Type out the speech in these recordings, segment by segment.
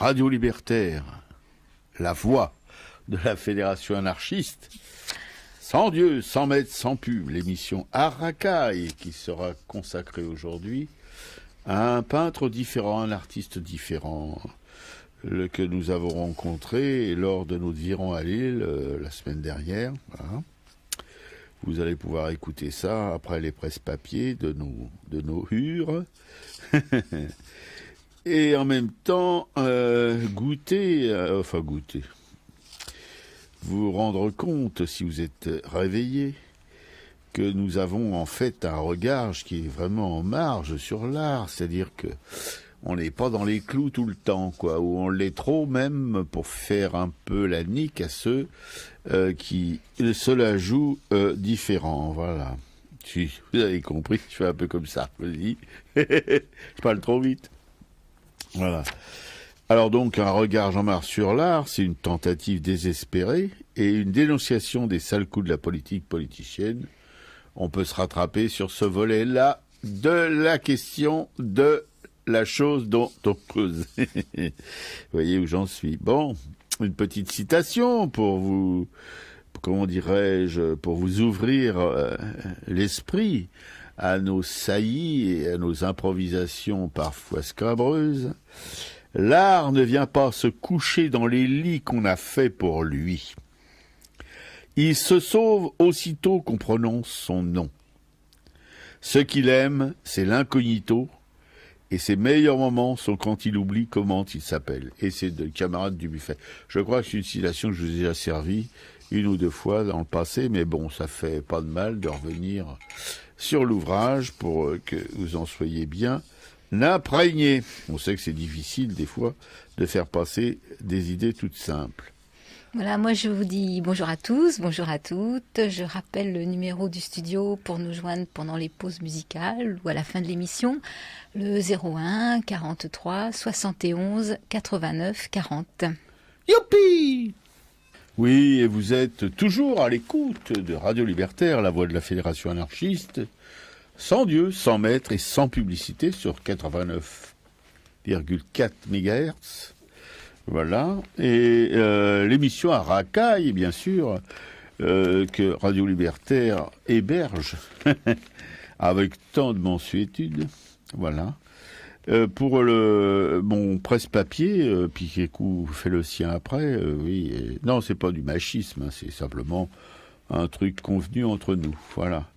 Radio Libertaire, la voix de la Fédération anarchiste. Sans Dieu, sans maître, sans pub, l'émission Arakai qui sera consacrée aujourd'hui à un peintre différent, un artiste différent, que nous avons rencontré lors de notre virement à Lille la semaine dernière. Voilà. Vous allez pouvoir écouter ça après les presse-papiers de nos hures. Et en même temps, goûter, vous rendre compte, si vous êtes réveillé, que nous avons en fait un regard qui est vraiment en marge sur l'art, c'est-à-dire que on n'est pas dans les clous tout le temps, quoi, ou on l'est trop même pour faire un peu la nique à ceux qui se la jouent différents, voilà. Si vous avez compris, je fais un peu comme ça, je dis. Je parle trop vite. Voilà. Alors donc, un regard Jean-Marc sur l'art, c'est une tentative désespérée et une dénonciation des sales coups de la politique politicienne. On peut se rattraper sur ce volet-là de la question de la chose dont on cause. Vous voyez où j'en suis. Bon, une petite citation pour vous, comment dirais-je, pour vous ouvrir l'esprit à nos saillies et à nos improvisations parfois scabreuses. L'art ne vient pas se coucher dans les lits qu'on a faits pour lui. Il se sauve aussitôt qu'on prononce son nom. Ce qu'il aime, c'est l'incognito, et ses meilleurs moments sont quand il oublie comment il s'appelle. Et c'est de Camarade Dubuffet. Je crois que c'est une citation que je vous ai déjà servie une ou deux fois dans le passé, mais bon, ça fait pas de mal de revenir sur l'ouvrage pour que vous en soyez bien imprégné. On sait que c'est difficile des fois de faire passer des idées toutes simples. Voilà, moi je vous dis bonjour à tous, bonjour à toutes. Je rappelle le numéro du studio pour nous joindre pendant les pauses musicales ou à la fin de l'émission, le 01 43 71 89 40. Youpi! Oui, et vous êtes toujours à l'écoute de Radio Libertaire, la voix de la Fédération anarchiste, sans Dieu, sans maître et sans publicité sur 89,4 MHz. Voilà, et l'émission à Racaille, bien sûr, que Radio Libertaire héberge avec tant de mansuétude. Voilà. Pour mon presse-papier, Piquet-Cou fait le sien après, oui. Non, c'est pas du machisme, hein, c'est simplement un truc convenu entre nous. Voilà.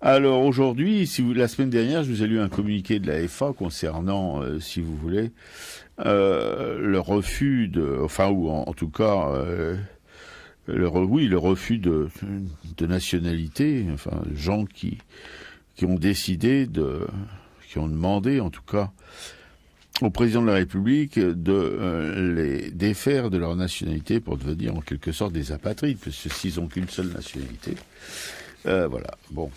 Alors aujourd'hui, la semaine dernière, je vous ai lu un communiqué de la FA concernant, si vous voulez, le refus en tout cas, le refus de nationalité, enfin, gens qui ont décidé qui ont demandé, en tout cas, au président de la République de les défaire de leur nationalité pour devenir en quelque sorte des apatrides, parce que s'ils n'ont qu'une seule nationalité. Voilà, bon.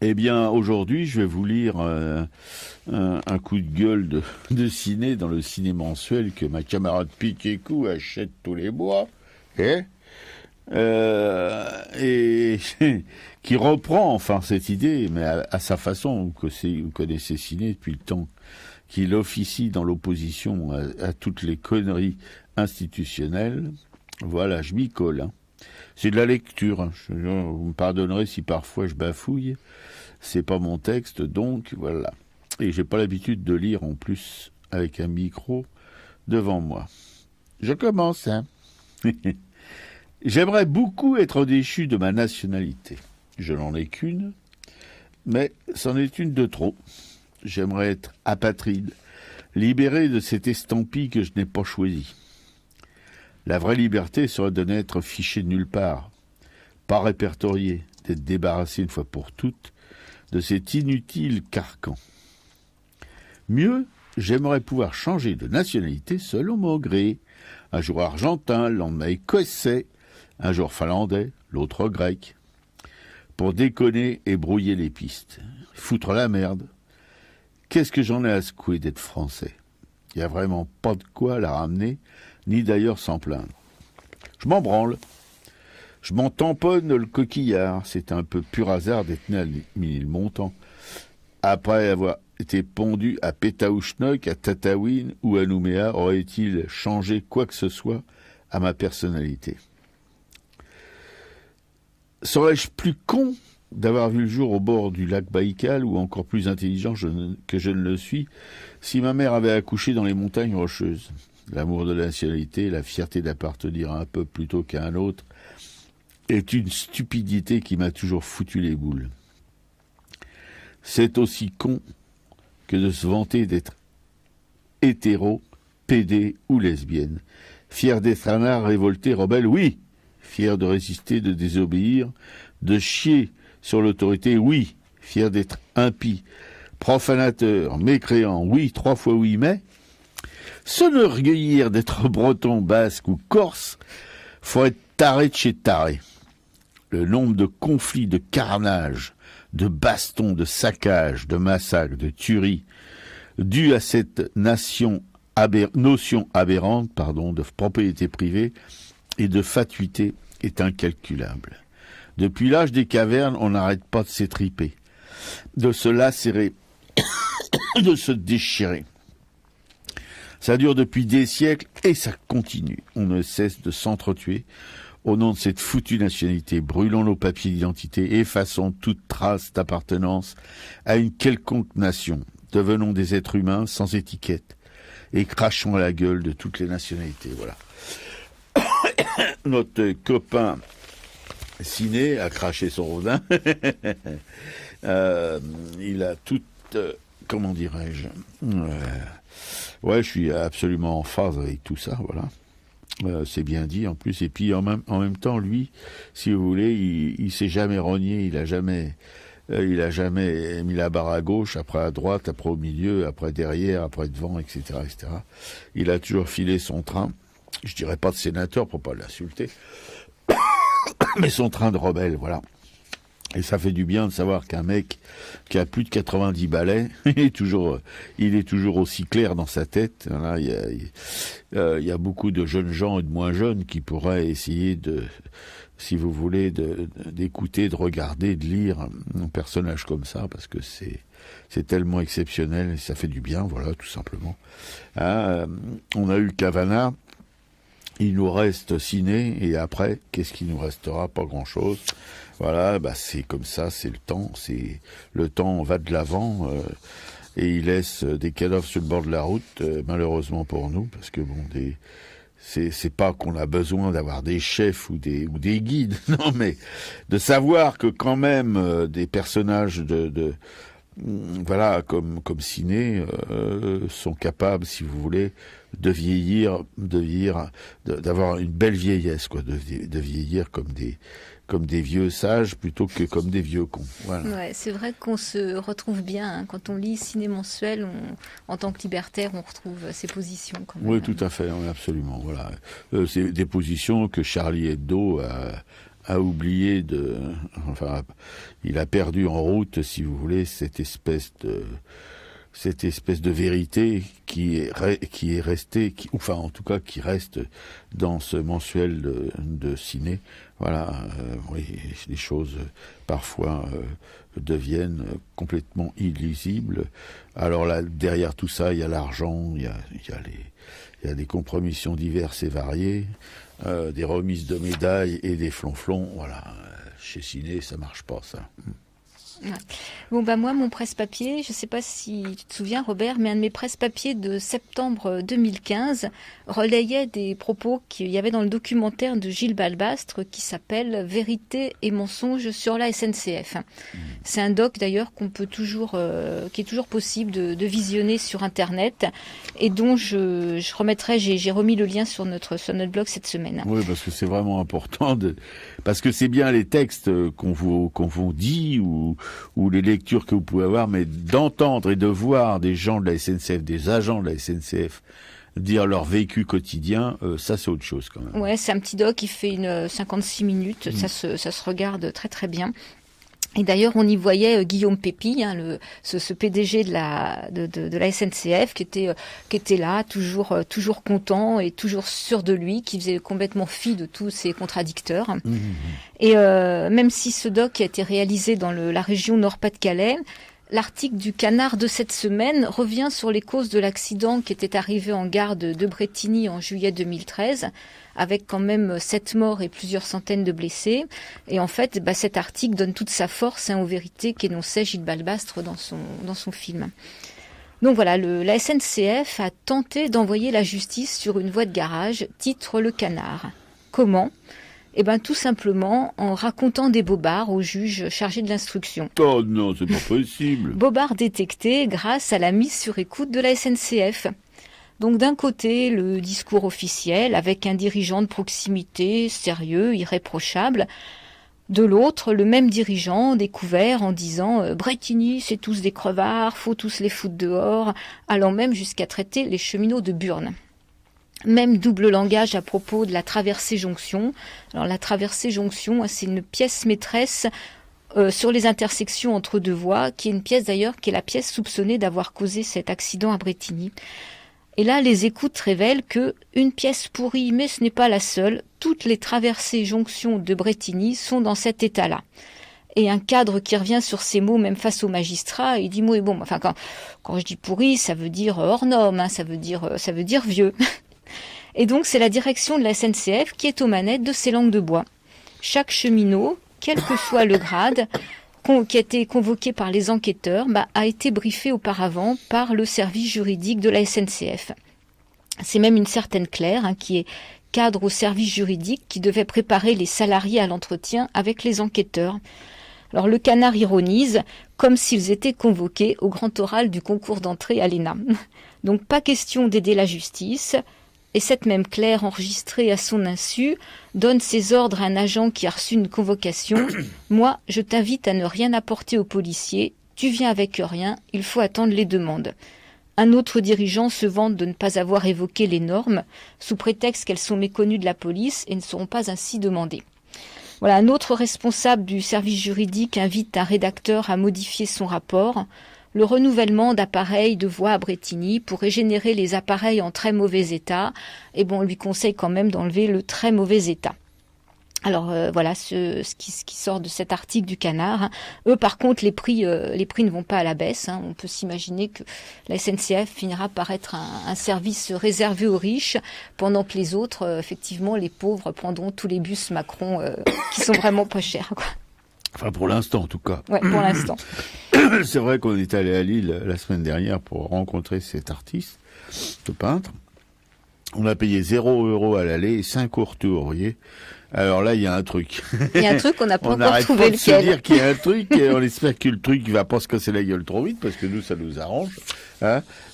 Eh bien, aujourd'hui, je vais vous lire un coup de gueule de ciné dans le ciné mensuel que ma camarade Piquet-Cou achète tous les mois, et qui reprend enfin cette idée, mais à sa façon. Vous connaissez ciné depuis le temps qu'il officie dans l'opposition à toutes les conneries institutionnelles. Voilà, je m'y colle, hein. C'est de la lecture, hein. Vous me pardonnerez si parfois je bafouille. C'est pas mon texte, donc voilà. Et j'ai pas l'habitude de lire en plus avec un micro devant moi. Je commence, hein. J'aimerais beaucoup être déchu de ma nationalité. Je n'en ai qu'une, mais c'en est une de trop. J'aimerais être apatride, libéré de cette estampille que je n'ai pas choisie. La vraie liberté serait de n'être fiché de nulle part, pas répertorié, d'être débarrassé une fois pour toutes de cet inutile carcan. Mieux, j'aimerais pouvoir changer de nationalité selon mon gré. Un jour argentin, le lendemain écossais, un jour finlandais, l'autre grec. Pour déconner et brouiller les pistes. Foutre la merde. Qu'est-ce que j'en ai à secouer d'être français? Il n'y a vraiment pas de quoi la ramener, ni d'ailleurs s'en plaindre. Je m'en branle. Je m'en tamponne le coquillard. C'est un peu pur hasard d'être né à Ménilmontant. Après avoir été pondu à Pétaouchnok, à Tataouine ou à Nouméa aurait-il changé quoi que ce soit à ma personnalité? Serais-je plus con d'avoir vu le jour au bord du lac Baïkal ou encore plus intelligent que je ne le suis si ma mère avait accouché dans les montagnes rocheuses? L'amour de la nationalité, la fierté d'appartenir à un peuple plutôt qu'à un autre est une stupidité qui m'a toujours foutu les boules. C'est aussi con que de se vanter d'être hétéro, pédé ou lesbienne. Fier d'être un art révolté, rebelle, oui. Fier de résister, de désobéir, de chier sur l'autorité, oui. Fier d'être impie, profanateur, mécréant, oui, 3 fois oui, mais s'enorgueillir d'être breton, basque ou corse, faut être taré de chez taré. Le nombre de conflits, de carnages, de bastons, de saccages, de massacres, de tueries, dus à cette notion aberrante de propriété privée et de fatuité est incalculable. Depuis l'âge des cavernes, on n'arrête pas de s'étriper, de se lacérer, de se déchirer. Ça dure depuis des siècles et ça continue. On ne cesse de s'entretuer au nom de cette foutue nationalité. Brûlons nos papiers d'identité, effaçons toute trace d'appartenance à une quelconque nation. Devenons des êtres humains sans étiquette et crachons à la gueule de toutes les nationalités. Voilà. Notre copain Ciné a craché son rodin. Il a tout... comment dirais-je ouais, je suis absolument en phase avec tout ça, voilà. C'est bien dit en plus. Et puis en même temps, lui, si vous voulez, il s'est jamais rogné, il a jamais mis la barre à gauche, après à droite, après au milieu, après derrière, après devant, etc., etc. Il a toujours filé son train. Je dirais pas de sénateur pour pas l'insulter, mais son train de rebelle, voilà. Et ça fait du bien de savoir qu'un mec qui a plus de 90 balais, il est toujours aussi clair dans sa tête. Voilà, il y a beaucoup de jeunes gens et de moins jeunes qui pourraient essayer de, si vous voulez, d'écouter, de regarder, de lire un personnage comme ça, parce que c'est tellement exceptionnel et ça fait du bien, voilà, tout simplement. On a eu Cavana. Il nous reste Ciné, et après, qu'est-ce qui nous restera? Pas grand-chose. Voilà, c'est comme ça, c'est le temps va de l'avant, et il laisse des cadavres sur le bord de la route, malheureusement pour nous, parce que bon, c'est pas qu'on a besoin d'avoir des chefs ou des guides, non, mais de savoir que quand même des personnages voilà, comme Ciné, sont capables, si vous voulez, de vieillir, d'avoir une belle vieillesse, quoi, de vieillir comme des vieux sages plutôt que comme des vieux cons. Voilà. Ouais, c'est vrai qu'on se retrouve bien, hein. Quand on lit Ciné mensuel, en tant que libertaire, on retrouve ces positions. Quand même. Oui, tout à fait, absolument. Voilà, c'est des positions que Charlie Hebdo a oublié enfin, il a perdu en route, si vous voulez, cette espèce de vérité qui est restée, enfin en tout cas qui reste dans ce mensuel de Ciné. Voilà, oui, les choses parfois deviennent complètement illisibles. Alors là, derrière tout ça, il y a l'argent, il y a des compromissions diverses et variées, des remises de médailles et des flonflons. Voilà, chez Ciné, ça marche pas, ça. Ouais. Bon, moi, mon presse-papier, je ne sais pas si tu te souviens, Robert, mais un de mes presse-papiers de septembre 2015 relayait des propos qu'il y avait dans le documentaire de Gilles Balbastre qui s'appelle « Vérité et mensonges sur la SNCF ». C'est un doc, d'ailleurs, qui est toujours possible de visionner sur Internet et dont je remettrai, j'ai remis le lien sur notre blog cette semaine. Oui, parce que c'est vraiment important, parce que c'est bien les textes qu'on vous dit ou les lectures que vous pouvez avoir, mais d'entendre et de voir des gens de la SNCF, des agents de la SNCF dire leur vécu quotidien, ça c'est autre chose quand même. Ouais, c'est un petit doc qui fait 56 minutes, ça se regarde très très bien. Et d'ailleurs, on y voyait Guillaume Pépi, ce PDG de la SNCF, qui était là, toujours content et toujours sûr de lui, qui faisait complètement fi de tous ses contradicteurs. Et même si ce doc a été réalisé dans la région Nord-Pas-de-Calais, L'article du Canard de cette semaine revient sur les causes de l'accident qui était arrivé en gare de Brétigny en juillet 2013, avec quand même 7 morts et plusieurs centaines de blessés. Et en fait, cet article donne toute sa force aux vérités qu'énonçait Gilles Balbastre dans son film. Donc voilà, la SNCF a tenté d'envoyer la justice sur une voie de garage, titre Le Canard. Comment ? Tout simplement en racontant des bobards au juge chargé de l'instruction. Oh non, c'est pas possible. Bobards détectés grâce à la mise sur écoute de la SNCF. Donc d'un côté, le discours officiel avec un dirigeant de proximité sérieux, irréprochable. De l'autre, le même dirigeant découvert en disant « Brétigny, c'est tous des crevards, faut tous les foutre dehors », allant même jusqu'à traiter les cheminots de burne. Même double langage à propos de la traversée jonction. Alors la traversée jonction, c'est une pièce maîtresse sur les intersections entre deux voies, qui est une pièce d'ailleurs qui est la pièce soupçonnée d'avoir causé cet accident à Brétigny. Et là, les écoutes révèlent que une pièce pourrie, mais ce n'est pas la seule. Toutes les traversées jonctions de Brétigny sont dans cet état-là. Et un cadre qui revient sur ces mots, même face au magistrat, il dit quand je dis pourri, ça veut dire hors norme, ça veut dire vieux. Et donc, c'est la direction de la SNCF qui est aux manettes de ces langues de bois. Chaque cheminot, quel que soit le grade, qui a été convoqué par les enquêteurs, a été briefé auparavant par le service juridique de la SNCF. C'est même une certaine Claire, qui est cadre au service juridique, qui devait préparer les salariés à l'entretien avec les enquêteurs. Alors, le Canard ironise, comme s'ils étaient convoqués au grand oral du concours d'entrée à l'ENA. Donc, pas question d'aider la justice. Et cette même Claire, enregistrée à son insu, donne ses ordres à un agent qui a reçu une convocation. « Moi, je t'invite à ne rien apporter aux policiers. Tu viens avec rien, il faut attendre les demandes. » Un autre dirigeant se vante de ne pas avoir évoqué les normes, sous prétexte qu'elles sont méconnues de la police et ne seront pas ainsi demandées. Voilà, un autre responsable du service juridique invite un rédacteur à modifier son rapport. Le renouvellement d'appareils de voie à Brétigny pourrait générer les appareils en très mauvais état. Et on lui conseille quand même d'enlever le très mauvais état. Alors voilà ce qui sort de cet article du Canard. Eux, par contre, les prix ne vont pas à la baisse. On peut s'imaginer que la SNCF finira par être un service réservé aux riches, pendant que les autres, effectivement, les pauvres prendront tous les bus Macron qui sont vraiment pas chers, quoi. Enfin, pour l'instant, en tout cas. Ouais, pour l'instant. C'est vrai qu'on est allé à Lille la semaine dernière pour rencontrer cet artiste, ce peintre. On a payé 0 € à l'aller et 5 au retour, vous voyez. Alors là, il y a un truc. Il y a un truc, on n'a pas encore trouvé lequel. On lequel. se dire qu'il y a un truc et on espère que le truc va pas se casser la gueule trop vite parce que nous, ça nous arrange.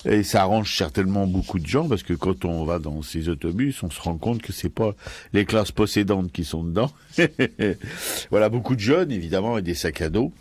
Et ça arrange certainement beaucoup de gens parce que quand on va dans ces autobus, on se rend compte que c'est pas les classes possédantes qui sont dedans. Voilà, beaucoup de jeunes, évidemment, et des sacs à dos.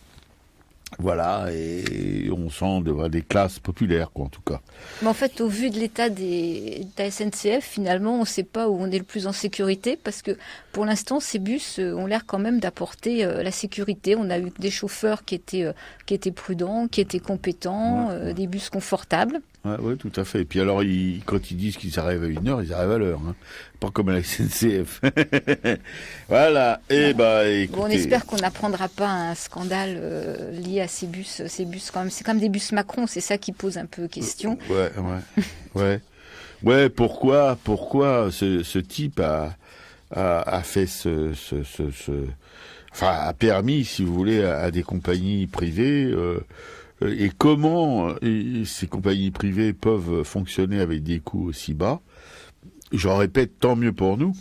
Voilà, et on sent des classes populaires, quoi, en tout cas. Mais en fait, au vu de l'état de la SNCF, finalement, on ne sait pas où on est le plus en sécurité, parce que pour l'instant, ces bus ont l'air quand même d'apporter la sécurité. On a eu des chauffeurs qui étaient prudents, qui étaient compétents, des bus confortables. Oui, tout à fait. Et puis alors, quand ils disent qu'ils arrivent à 1h, ils arrivent à l'heure. Pas comme à la SNCF. Voilà. Et écoutez... Bon, on espère qu'on n'apprendra pas un scandale lié à ces bus. Ces bus, quand même, c'est comme des bus Macron, c'est ça qui pose un peu question. Ouais, pourquoi ce type a fait a permis, si vous voulez, à des compagnies privées... et comment ces compagnies privées peuvent fonctionner avec des coûts aussi bas. Je répète, tant mieux pour nous.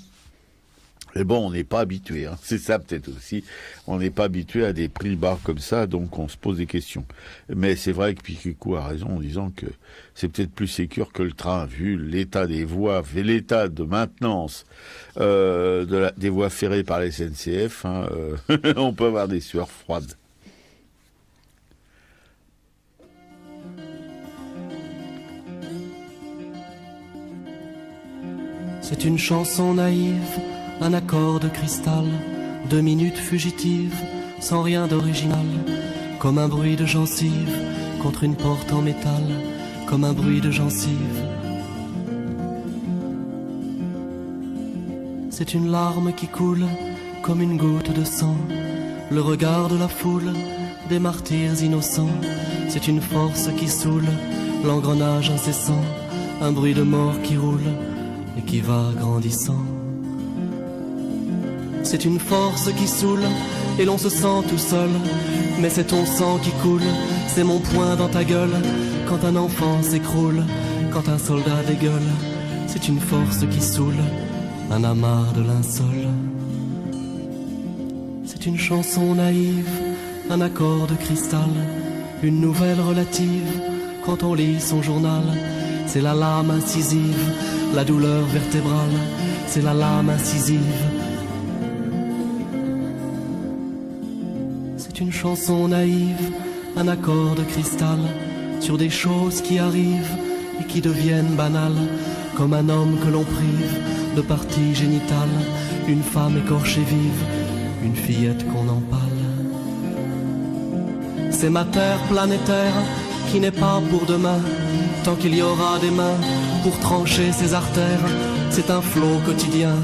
Mais bon, on n'est pas habitué. C'est ça peut-être aussi. On n'est pas habitué à des prix bas comme ça, donc on se pose des questions. Mais c'est vrai que Piquicou a raison en disant que c'est peut-être plus sécure que le train, vu l'état des voies, vu l'état de maintenance des voies ferrées par la SNCF. On peut avoir des sueurs froides. C'est une chanson naïve, un accord de cristal, 2 minutes fugitives, sans rien d'original, comme un bruit de gencive contre une porte en métal, comme un bruit de gencive. C'est une larme qui coule comme une goutte de sang, le regard de la foule, des martyrs innocents. C'est une force qui saoule, l'engrenage incessant, un bruit de mort qui roule et qui va grandissant. C'est une force qui saoule et l'on se sent tout seul, mais c'est ton sang qui coule, c'est mon poing dans ta gueule. Quand un enfant s'écroule, quand un soldat dégueule, c'est une force qui saoule, un amas de linceul. C'est une chanson naïve, un accord de cristal, une nouvelle relative quand on lit son journal. C'est la lame incisive, la douleur vertébrale, c'est la lame incisive. C'est une chanson naïve, un accord de cristal, sur des choses qui arrivent et qui deviennent banales, comme un homme que l'on prive de parties génitales, une femme écorchée vive, une fillette qu'on empale. C'est ma terre planétaire qui n'est pas pour demain, tant qu'il y aura des mains pour trancher ses artères. C'est un flot quotidien,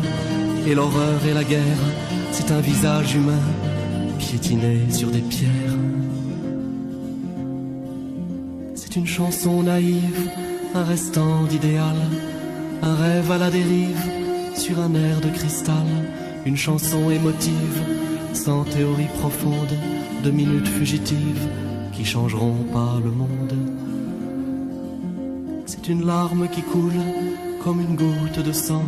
et l'horreur et la guerre, c'est un visage humain piétiné sur des pierres. C'est une chanson naïve, un restant d'idéal, un rêve à la dérive, sur un air de cristal. Une chanson émotive, sans théorie profonde, de minutes fugitives qui changeront pas le monde. C'est une larme qui coule comme une goutte de sang.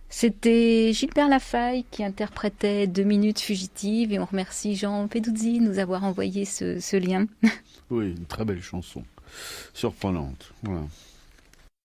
C'était Gilbert Lafaille qui interprétait 2 minutes fugitives et on remercie Jean Peduzzi de nous avoir envoyé ce lien. Oui, une très belle chanson, surprenante. Voilà.